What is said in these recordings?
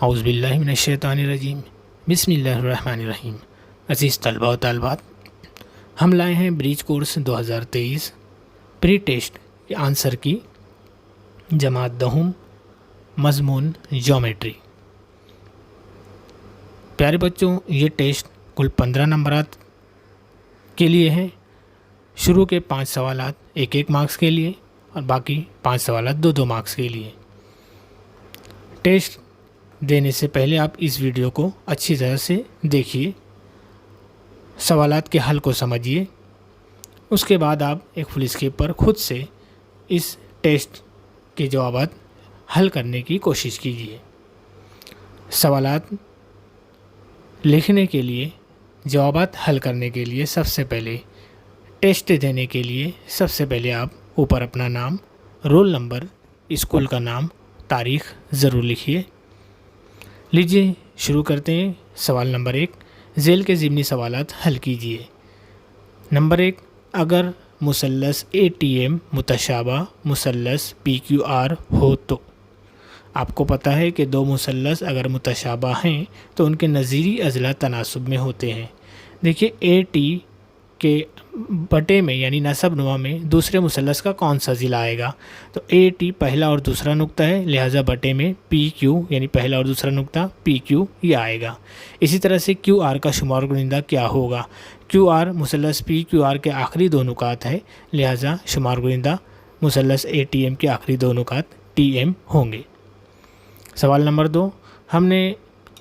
औज़ुबिल्लाहिमिनश्शैतानिर्रजीम बिस्मिल्लाहिर्रहमानिर्रहीम। अज़ीज़ तलबा व तालिबात, हम लाए हैं ब्रिज कोर्स 2023 प्री टेस्ट के आंसर की जमात दहुम मज़मून ज्योमेट्री। प्यारे बच्चों, ये टेस्ट कुल 15 नंबरात के लिए हैं। शुरू के 5 सवालात 1-1 मार्क्स के लिए और बाकी 5 सवालात 2-2 मार्क्स के लिए। टेस्ट देने से पहले आप इस वीडियो को अच्छी तरह से देखिए, सवालात के हल को समझिए। उसके बाद आप एक फुल स्केप पर खुद से इस टेस्ट के जवाबात हल करने की कोशिश कीजिए। सवालात लिखने के लिए, जवाबात हल करने के लिए सबसे पहले टेस्ट देने के लिए सबसे पहले आप ऊपर अपना नाम, रोल नंबर, स्कूल का नाम, तारीख़ ज़रूर लिखिए। लीजिए शुरू करते हैं। सवाल नंबर 1, झेल के ज़िमनी सवालात हल कीजिए। नंबर 1, अगर मुसल्लस ATM मुतशाबा मुसल्लस PQR हो तो। आपको पता है कि दो मुसल्लस अगर मुतशाबा हैं तो उनके नज़ीरी अज़ला तनासुब में होते हैं। देखिए AT के बटे में यानी नसब नुमा में दूसरे मुसल्लस का कौन सा ज़िला आएगा, तो AT पहला और दूसरा नुक्ता है, लिहाजा बटे में PQ यानी पहला और दूसरा नुक्ता PQ ये आएगा। इसी तरह से QR का शुमार गुनिंदा क्या होगा, QR मुसल्लस PQR के आखिरी दो नुकात है, लिहाजा शुमार गुनिंदा मुसल्लस ATM के आखिरी दो नुकात TM होंगे। सवाल नंबर 2, हमने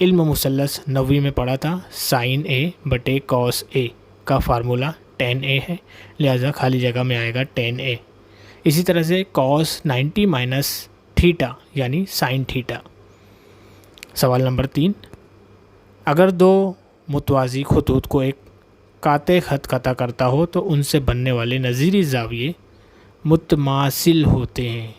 इल्म मुसल्लस 9वीं में पढ़ा था, साइन A बटे कॉस A का फार्मूला tan A है, लिहाजा खाली जगह में आएगा tan A। इसी तरह से cos 90 माइनस थीटा यानी sin थीटा। सवाल नंबर 3, अगर दो मुतवाज़ी खतूत को एक काते ख़त कता करता हो तो उनसे बनने वाले नज़ीरी ज़ाविये मुतमासिल होते हैं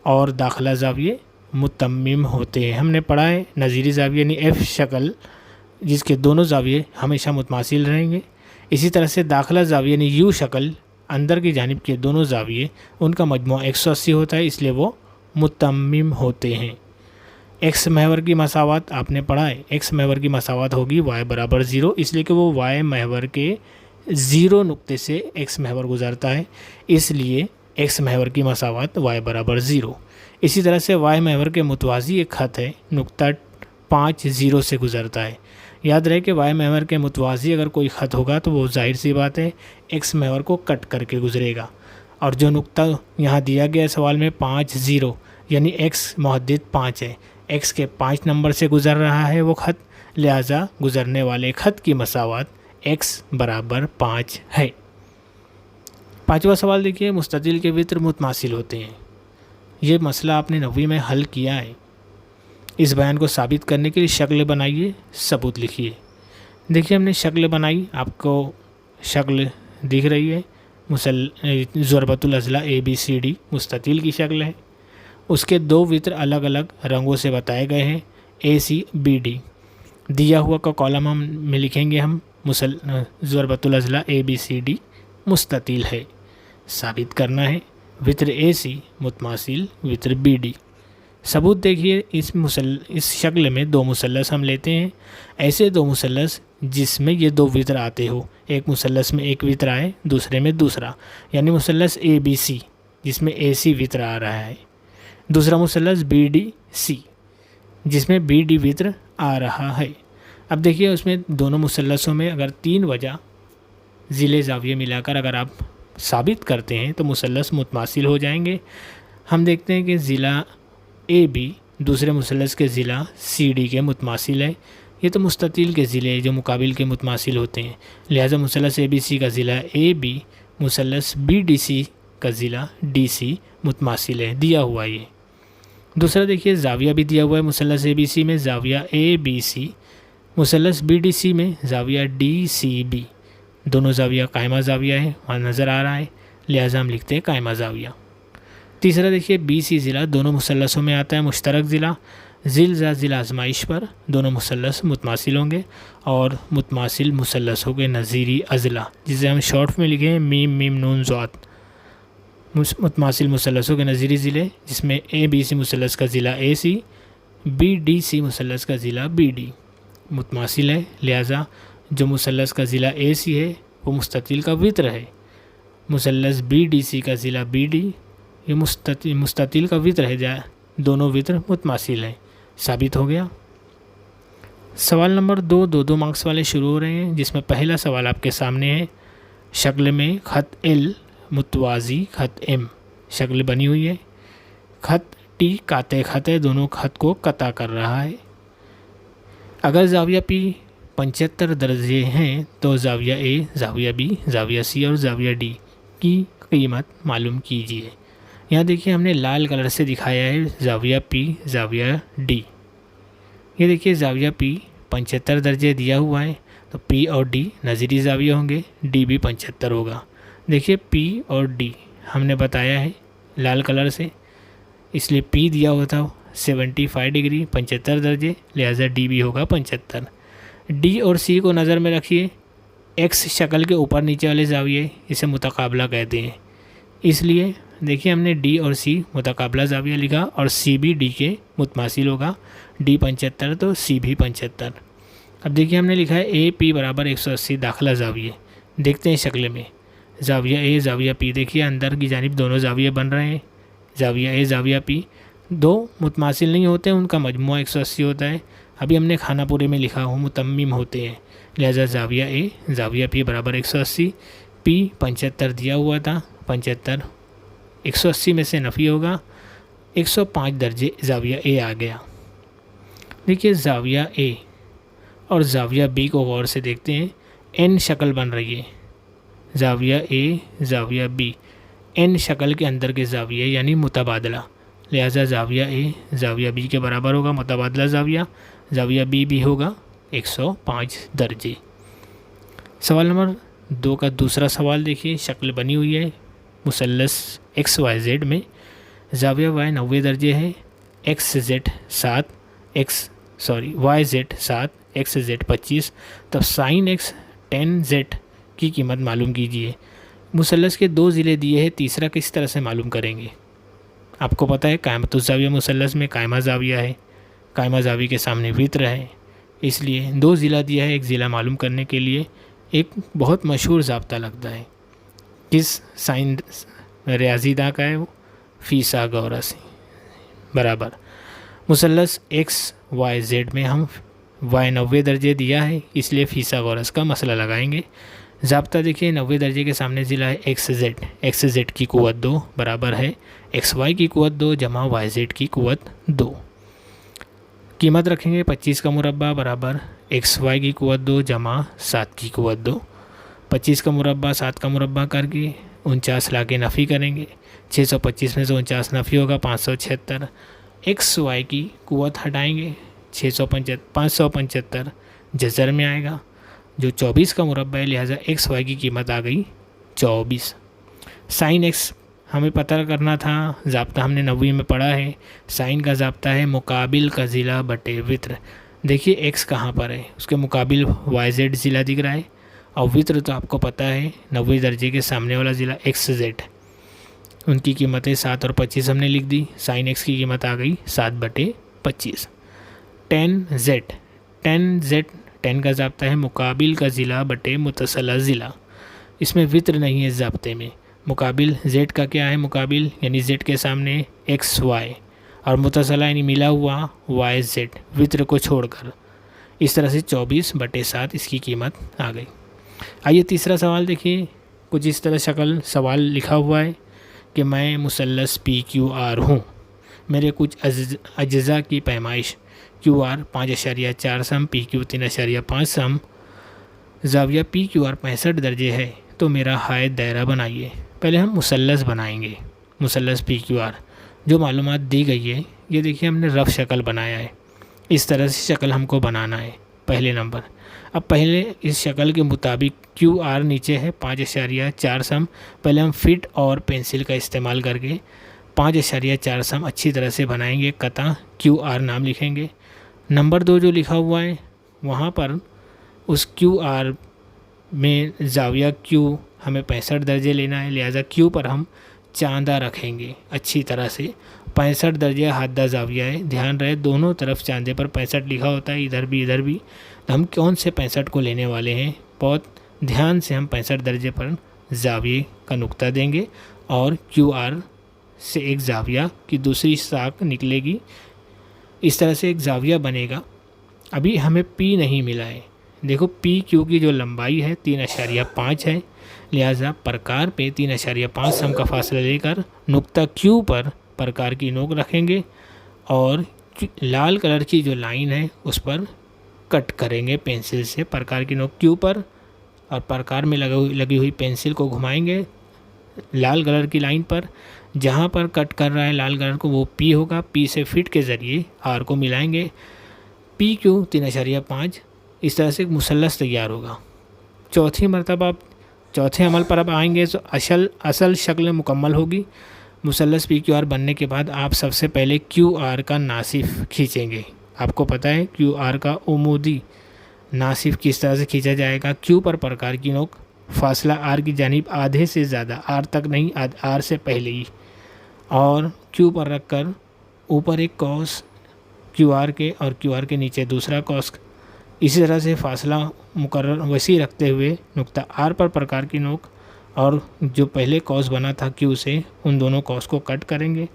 और दाखिला ज़ाविये मुतम्मिम होते हैं। हमने पढ़ा है नज़ीरी ज़ाविये यानी F शक्ल जिसके दोनों ज़ाविये हमेशा मुतमासिल रहेंगे। इसी तरह से दाखिला ज़ाविया यानी U शक्ल अंदर की जानिब के दोनों ज़ाविये उनका मजमू 180 होता है, इसलिए वो मुतम्मिम होते हैं। X महवर की मसावत आपने पढ़ा है, X महवर की मसावत होगी Y बराबर 0, इसलिए कि वो Y महवर के 0 नुक्ते से X महवर गुज़रता है, इसलिए X महवर की मसावत Y बराबर 0। इसी तरह से Y महवर के मुतवाज़ी एक ख़त है, नुक्ता 5 0 से गुज़रता है। याद रहे कि Y महवर के मुतवाज़ी अगर कोई ख़त होगा तो वो जाहिर सी बात है X महवर को कट करके गुज़रेगा। और जो नुक्ता यहाँ दिया गया सवाल में 5 0 यानी X मुहद्दिद 5 है, X के 5 नंबर से गुज़र रहा है वो ख़त, लिहाजा गुज़रने वाले ख़त की मसावत X बराबर 5 है। 5वां सवाल देखिए, मुस्ततिल के वित्र मुतमासिल होते हैं। ये मसला आपने 9वीं में हल किया है। इस बयान को साबित करने के लिए शक्ल बनाइए, सबूत लिखिए। देखिए हमने शक्ल बनाई, आपको शक्ल दिख रही है, ज़रबतुल अज़ला ABCD मुस्ततिल की शक्ल है। उसके दो वित्र अलग अलग रंगों से बताए गए हैं, ACBD। दिया हुआ का कॉलम हम में लिखेंगे हम ज़रबतुल अज़ला ABCD मुस्ततिल है। साबित करना है वित्र AC मुतमासिल वित्र BD। सबूत देखिए, इस शक्ल में दो मुसल्लस हम लेते हैं, ऐसे दो मुसल्लस जिसमें ये दो वित्र आते हो, एक मुसल्लस में एक वित्र आए दूसरे में दूसरा, यानी मुसल्लस ABC जिसमें AC वित्र आ रहा है, दूसरा मुसल्लस BDC जिसमें BD वित्र आ रहा है। अब देखिए उसमें दोनों मुसल्लसों में अगर 3 वजह ज़िले ज़ाविये मिलाकर अगर आप साबित करते हैं तो मुसल्लस मुतमासिल हो जाएंगे। हम देखते हैं कि ज़िला AB दूसरे मुसल्लस के ज़िला CD के मुतमासिल है। ये तो मुस्ततिल के ज़िले जो मुकाबिल के मुतमासिल होते हैं, लिहाजा मुसल्लस ABC का ज़िला AB मुसल्लस BDC का ज़िला DC मुतमासिल है, दिया हुआ ये। दूसरा देखिए ज़ाविया भी दिया हुआ है, मुसल्लस ABC में ज़ाविया ABC, मुसल्लस BDC में ज़ाविया DCB। दोनों ज़ाविया कायमा ज़ाविया है, वहाँ नज़र आ रहा है, लिहाजा हम लिखते हैं कायमा ज़ाविया। तीसरा देखिए BC ज़िला दोनों मुसल्लसों में आता है, मुश्तरक ज़िला, ज़िला आज़माइश पर दोनों मुसल्लस मुतमासिल होंगे और मुतमासिल मुसल्लस हो गए नज़ीरी अज़ला, जिसे हम शॉर्ट में लिखे हैं मीम मीम नून ज़ात। मुतमासिल मुसल्लसों के नज़ीरी ज़िले जिसमें ABC मुसल्लस का ज़िला AC, BDC मुसल्लस का ज़िला BD मुतमासिल है, लिहाजा जो मुसल्लस का ज़िला AC है वो मुस्ततिल का वित्र है। मुसल्लस BDC का ज़िला BD ये मुस्ततिल का वित्र है, दोनों वित्र मुतमासिल हैं। साबित हो गया। सवाल नंबर 2 2 मार्क्स वाले शुरू हो रहे हैं, जिसमें पहला सवाल आपके सामने है। शक्ल में ख़त L मुतवाज़ी ख़त M शक्ल बनी हुई है। ख़त T काते ख़त है, दोनों ख़त को कता कर रहा है। अगर ज़ाविया P 75 दर्जे हैं तो ज़ाविया A, ज़ाविया B, ज़ाविया C और ज़ाविया D की कीमत मालूम कीजिए। यहाँ देखिए हमने लाल कलर से दिखाया है ज़ाविया P, ज़ाविया D। ये देखिए ज़ाविया P 75 दर्जे दिया हुआ है, तो P और D नज़ीरी ज़ाविया होंगे, D भी 75 होगा। देखिए P और D हमने बताया है लाल कलर से, इसलिए P दिया हुआ था 75 डिग्री 75 दर्जे, लिहाजा D भी होगा 75। D और C को नज़र में रखिए। X शक्ल के ऊपर नीचे वाले ज़ाविये, इसे मुतकाबला कहते हैं। इसलिए देखिए हमने D और C मुतकाबला ज़ाविया लिखा और C भी D के मुतमासिल होगा। D 75 तो C भी 75। अब देखिए हमने लिखा है AP बराबर 180 दाखिला ज़ाविये। देखते हैं शक्ल में ज़ाविया A, ज़ाविया P, देखिए अंदर की जानिब दोनों ज़ाविये बन रहे हैं। ज़ाविया A, ज़ाविया P दो मुतमासिल नहीं होते, उनका मजमुआ 180 होता है। अभी हमने खानापुरे में लिखा हो मुतम्मिम होते हैं, लिहाजा ज़ाविया A, ज़ाविया P बराबर 180। P 75 दिया हुआ था, 75 180 में से नफ़ी होगा, 105 दर्जे ज़ाविया A आ गया। देखिए ज़ाविया A और ज़ाविया B को गौर से देखते हैं। N शक्ल बन रही है, ज़ाविया A, ज़ाविया B, N शक्ल के अंदर के ज़ाविये यानी मुतबादला, लिहाजा ज़ाविया A ज़ाविया B के बराबर होगा मुतबादला ज़ाविया। ज़ाविया B भी होगा 105 दर्जे। सवाल नंबर 2 का दूसरा सवाल देखिए। शक्ल बनी हुई है मुसल्लस XYZ में, ज़ाविया Y 90 दर्जे है, YZ 7, XZ 25, तब साइन X 10Z की कीमत मालूम कीजिए। मुसल्लस के 2 ज़िले दिए हैं, तीसरा किस तरह से मालूम करेंगे। आपको पता है कायमतुज़्ज़ाविया मुसल्लस में कायमा ज़ाविया है, कायमा ज़ाविया के सामने वित्र है, इसलिए 2 ज़िला दिया है। एक ज़िला मालूम करने के लिए एक बहुत मशहूर ज़ाब्ता लगता है, किस साइन रियाजीदा का है वो, फीसागोरस बराबर मुसल्लस XYZ में हम Y 90 दर्जे दिया है, इसलिए फीसागोरस का मसला लगाएंगे। ज़ाब्ता देखिए 90 दर्जे के सामने ज़िला है XZ की कुव्वत 2 बराबर है XY की कुव्वत 2 जमा YZ की कुव्वत 2। कीमत रखेंगे 25 का मुरब्बा बराबर XY की कुव्वत 2 जमा 7 की कुव्वत 2। 25 का मुरब्बा 7 का मुरब्बा करके 49 ला के नफ़ी करेंगे। 625 में से 49 नफ़ी होगा 576। XY की कुव्वत हटाएंगे 575 जज़र में आएगा, जो 24 का मुरब्बा है, लिहाजा XY की कीमत आ गई 24। साइन X हमें पता करना था, ज़ाब्ता हमने 90 में पढ़ा है। साइन का ज़ाब्ता है मुकाबिल का ज़िला बटे वित्र। देखिए X कहाँ पर है, उसके मुकाबिल YZ ज़िला दिख रहा है, और वित्र तो आपको पता है 90 दर्जे के सामने वाला ज़िला XZ। उनकी कीमतें 7 और 25 हमने लिख दी। साइन X की कीमत आ गई 7/25। 10 का ज़ाब्ता है मुकाबिल का ज़िला बटे मुतसला ज़िला। इसमें वित्र नहीं है ज़ाब्ते में। मुकाबिल Z का क्या है, मुकाबिल यानी Z के सामने XY और मुतसला यानी मिला हुआ YZ वित्र को छोड़कर। इस तरह से 24/7 इसकी कीमत आ गई। आइए तीसरा सवाल देखिए। कुछ इस तरह शक्ल सवाल लिखा हुआ है कि मैं मुसल्लस PQR हूँ, मेरे कुछ अज्जा की पैमाइश QR 5.4 सम, PQ 3.5 सम, ज़ाविया PQR 65 दर्जे है, तो मेरा हायत दायरा बनाइए। पहले हम मुसल्लस बनाएंगे, मुसल्लस PQR जो मालूमात दी गई है, ये देखिए हमने रफ़ शक्ल बनाया है। इस तरह से शक्ल हमको बनाना है पहले नंबर। अब पहले इस शक्ल के मुताबिक QR नीचे है 5.4 सम, पहले हम फिट और पेंसिल का इस्तेमाल करके 5.4 सम अच्छी तरह से बनाएंगे, कता QR नाम लिखेंगे। नंबर 2 जो लिखा हुआ है वहाँ पर उस QR में ज़ाविया Q हमें 65 दर्जे लेना है, लिहाजा Q पर हम चांदा रखेंगे अच्छी तरह से। 65 दर्जे हादा ज़ाविया है, ध्यान रहे दोनों तरफ चांदे पर 65 लिखा होता है, इधर भी इधर भी। तो हम कौन से 65 को लेने वाले हैं, बहुत ध्यान से हम 65 दर्जे पर ज़ाविये का नुक्ता देंगे और QR से एक ज़ाविया की दूसरी साख निकलेगी, इस तरह से एक ज़ाविया बनेगा। अभी हमें P नहीं मिला है, देखो PQ की जो लंबाई है 3.5 है, लिहाजा प्रकार पे 3.5 सम का फासला लेकर नुक्ता Q पर प्रकार की नोक रखेंगे और लाल कलर की जो लाइन है उस पर कट करेंगे पेंसिल से प्रकार की नोक Q पर, और प्रकार में लगी हुई पेंसिल को घुमाएंगे लाल कलर की लाइन पर। जहाँ पर कट कर रहा है लाल कलर को वो P होगा, P से फिट के ज़रिए R को मिलाएंगे, PQ 3.5, इस तरह से एक मुसल्लस तैयार होगा। चौथी मरतबा आप चौथे अमल पर अब आएंगे तो असल शक्ल मुकम्मल होगी। मुसल्लस PQR बनने के बाद आप सबसे पहले QR का नासिफ खींचेंगे। आपको पता है QR का उमूदी नासिफ किस तरह से खींचा जाएगा। Q पर प्रकार की नोक, फासला R की जानिब आधे से ज़्यादा, R तक नहीं, R से पहले ही, और Q पर रखकर ऊपर एक कॉस QR के और QR के नीचे दूसरा कॉस, इसी तरह से फासला मुकर्रर वैसी रखते हुए नुक्ता R पर प्रकार की नोक और जो पहले कॉस बना था Q से, उन दोनों कॉस को कट करेंगे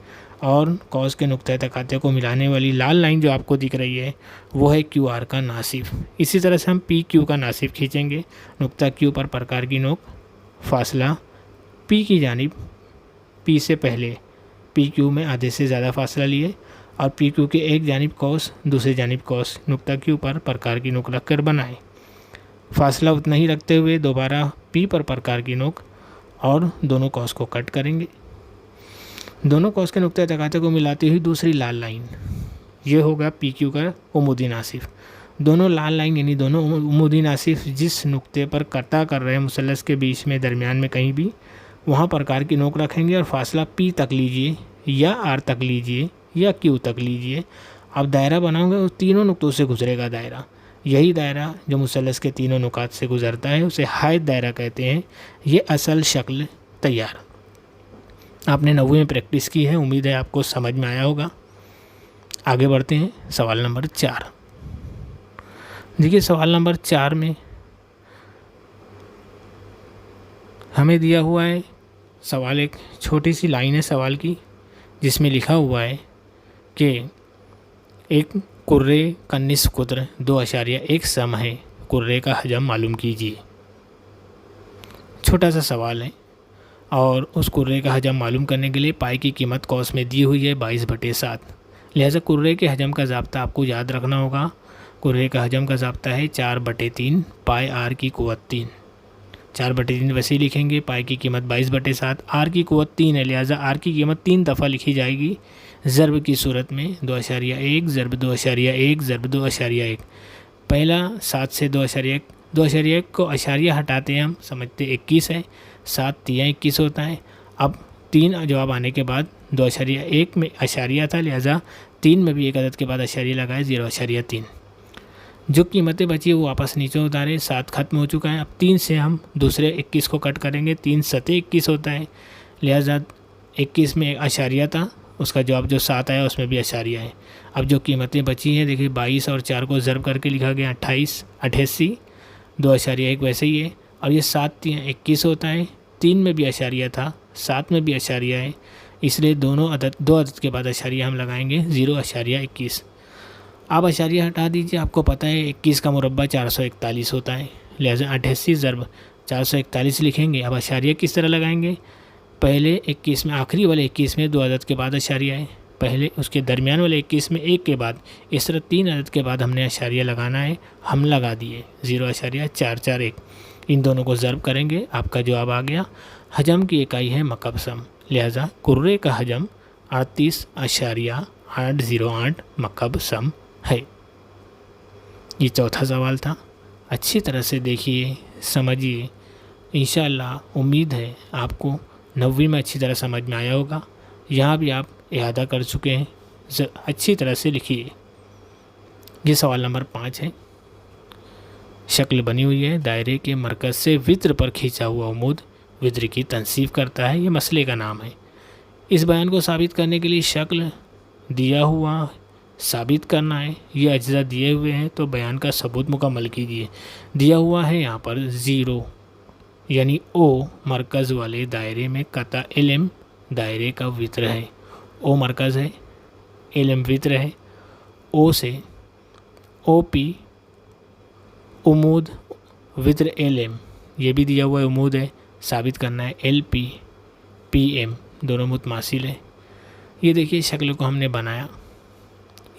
और कॉस के नुक्ते तकाते को मिलाने वाली लाल लाइन जो आपको दिख रही है वो है QR का नासिफ। इसी तरह से हम PQ का नासिफ खींचेंगे, नुक्ता Q पर प्रकार की नोक, फासला P की जानिब, P से पहले PQ में आधे से ज़्यादा फासला लिए और PQ के एक जानिब कॉस दूसरी जानिब कॉस, नुक्ता Q पर प्रकार की नोक रख कर बनाए। फासला उतना ही रखते हुए दोबारा P पर प्रकार की नोक और दोनों कॉस को कट करेंगे। दोनों कॉस के नुक्ते तकाते को मिलाती हुई दूसरी लाल लाइन, ये होगा PQ का उमूदी नासिफ। दोनों लाल लाइन यानी दोनों उमूदी नासिफ जिस नुक्ते पर कटा कर रहे हैं मुसल्लस के बीच में दरमियान में कहीं भी, वहाँ प्रकार की नोक रखेंगे और फासला P तक लीजिए या R तक लीजिए या Q तक लीजिए। अब दायरा बनाओगे उस तीनों नुक्तों से गुजरेगा दायरा, यही दायरा जो मुसल्लस के तीनों नुकात से गुजरता है उसे हायत दायरा कहते हैं। ये असल शक्ल तैयार। आपने 9वीं में प्रैक्टिस की है, उम्मीद है आपको समझ में आया होगा। आगे बढ़ते हैं सवाल नंबर 4। देखिए सवाल नंबर 4 में हमें दिया हुआ है सवाल, एक छोटी सी लाइन है सवाल की जिसमें लिखा हुआ है कि एक कुर्रे का निस्फ कुद्र 2.1 सम है, कुर्रे का हजम मालूम कीजिए। छोटा सा सवाल है और उस कुर्रे का हजम मालूम करने के लिए पाई की कीमत कॉस में दी हुई है 22/7। लिहाजा कुर्रे के हजम का ज़ाब्ता आपको याद रखना होगा। कुर्रे का हजम का ज़ाब्ता है 4/3 पाई R की कुव्वत 3। 4/3 वैसे ही लिखेंगे, पाई की कीमत 22/7, R की कुव्वत 3 है, लिहाजा R की कीमत 3 दफ़ा लिखी जाएगी ज़र्ब की सूरत में। 2.1 ज़र्ब 2.1 ज़र्ब 2.1। पहला 7 से 2.1 को अशारिया हटाते हैं हम, समझते 21 है, 7 3 21 होता है। अब 3 जवाब आने के बाद 2.1 में अशारिया था, लिहाजा 3 में भी एक अदद के बाद अशारिया लगाए 0.3। जो कीमतें बची वो वापस नीचे उतारे, 7 खत्म हो चुका है। अब 3 से हम दूसरे 21 को कट करेंगे, 3 सते 21 होता है, लिहाजा 21 में अशारिया था, उसका जवाब जो 7 आया उसमें भी अशारिया है। अब जो कीमतें बची हैं देखिए 22 और 4 को ज़र्ब करके लिखा गया 28, 88, 2.1 वैसे ही है, और ये 7 3 21 होता है, 3 में भी अशारिया था, 7 में भी अशारिया है, इसलिए दो अदद के बाद अशारिया हम लगाएंगे 0.21। आप अशारिया हटा दीजिए, आपको पता है 21 का मुरब्बा 441 होता है, लिहाजा 88 ज़र्ब 441 लिखेंगे। अब अशारिया किस तरह लगाएंगे, पहले 21 में, आखिरी वाले 21 में 2 अदद के बाद अशारिया है, पहले उसके दरमियान वाले 21 में 1 के बाद, इस तरह 3 अदद के बाद हमने अशारिया लगाना है। हम लगा दिए 0.441। इन दोनों को ज़र्ब करेंगे, आपका जवाब आ गया। हजम की इकाई है मकब सम, लिहाजा कुर्रे का हजम 38.808 मकब सम है। ये चौथा सवाल था। अच्छी तरह से देखिए, समझिए, इंशाअल्लाह उम्मीद है आपको 9वीं में अच्छी तरह समझ में आया होगा। यहाँ भी आप इहादा कर चुके हैं, अच्छी तरह से लिखिए। ये सवाल नंबर 5 है। शक्ल बनी हुई है, दायरे के मरकज़ से वित्र पर खींचा हुआ उमूद वित्र की तनसीब करता है, ये मसले का नाम है। इस बयान को साबित करने के लिए शक्ल दिया हुआ साबित करना है, ये अज्जा दिए हुए हैं तो बयान का सबूत मुकम्मल कीजिए। दिया हुआ है यहाँ पर 0 यानी ओ मरकज़ वाले दायरे में कता इल्म दायरे का वित्र है। ओ मरकज़ है, इल्म वित्र है। ओ से ओ पी उमूद वित्र इल्म, ये भी दिया हुआ है, उमूद है, साबित करना है। एल पी पी एम दोनों मुतमासिल है। ये देखिए शक्ल को हमने बनाया,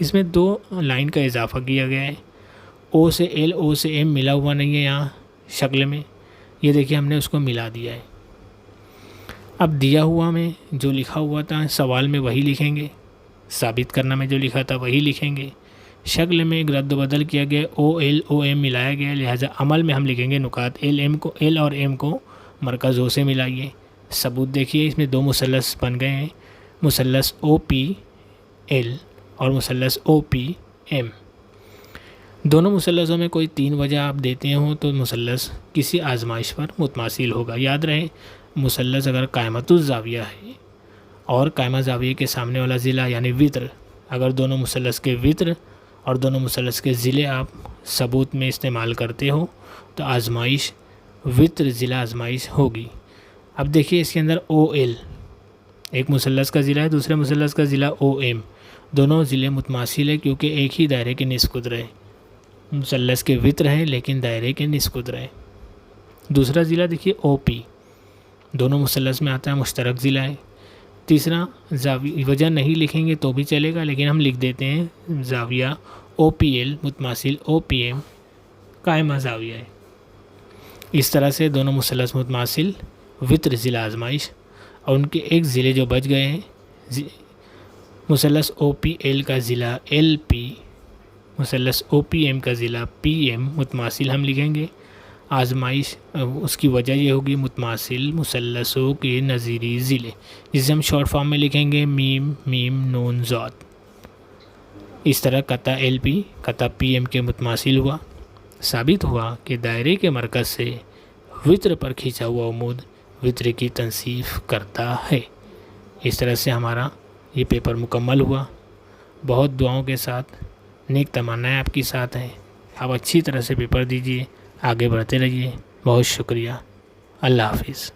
इसमें 2 लाइन का इजाफा किया गया है। ओ से एल, ओ से एम मिला हुआ नहीं है यहाँ शक्ल में, ये देखिए हमने उसको मिला दिया है। अब दिया हुआ में जो लिखा हुआ था सवाल में वही लिखेंगे, साबित करना में जो लिखा था वही लिखेंगे। शक्ल में एक रद्द बदल किया गया, ओ एल ओ एम मिलाया गया, लिहाजा अमल में हम लिखेंगे नुकात एल एम को, एल और एम को मरकज़ ओ से मिलाइए। सबूत देखिए इसमें 2 मुसल्लस बन गए हैं, मुसल्लस ओ पी एल और मुसल्लस ओ पी एम। दोनों मुसल्लसों में कोई 3 वजह आप देते हो तो मुसल्लस किसी आजमाइश पर मुतमासिल होगा। याद रहे मुसल्लस अगर कायमतुज़ ज़ाविया है और कायमा ज़ाविया के सामने वाला ज़िला यानी वित्र, अगर दोनों मुसल्लस के वित्र और दोनों मुसल्लस के ज़िले आप सबूत में इस्तेमाल करते हो तो आजमाइश वित्र ज़िला आजमाइश होगी। अब देखिए इसके अंदर ओ एल एक मुसल्लस का ज़िला है, दूसरे मुसल्लस का ज़िला ओ एम, दोनों ज़िले मुतमासिल है क्योंकि एक ही दायरे के निस कुद्र है। मुसल्लस के वित्र हैं लेकिन दायरे के निस कुद्र है। दूसरा ज़िला देखिए ओ पी, दोनों मुसल्लस में आता है, मुश्तरक ज़िला है। तीसरा वजह नहीं लिखेंगे तो भी चलेगा, लेकिन हम लिख देते हैं ज़ाविया ओ पी एल मुतमासिल ओ पी एम कायमा ज़ाविया है। इस तरह से दोनों मुसल्लस मुतमासिल वित्र ज़िला आजमाइश, और उनके एक ज़िले जो बच गए हैं मुसल्लस ओ पी एल का ज़िला एल पी, मुसल्लस ओ पी एम का ज़िला पी एम मुतमासिल हम लिखेंगे। आजमाइश उसकी वजह ये होगी मुतमासिल मुसल्लसों के नज़ीरी ज़िले, जिसे हम शॉर्ट फॉर्म में लिखेंगे मीम मीम नून ज़ात। इस तरह कता एल पी कता पी एम के मुतमासिल हुआ। साबित हुआ कि दायरे के मरकज़ से वित्र पर खींचा हुआ उमूद वित्र की तंसीफ करता है। इस तरह से हमारा ये पेपर मुकम्मल हुआ। बहुत दुआओं के साथ, नेक तमन्नाएं आपके साथ हैं। आप अच्छी तरह से पेपर दीजिए, आगे बढ़ते रहिए। बहुत शुक्रिया। अल्लाह हाफिज़।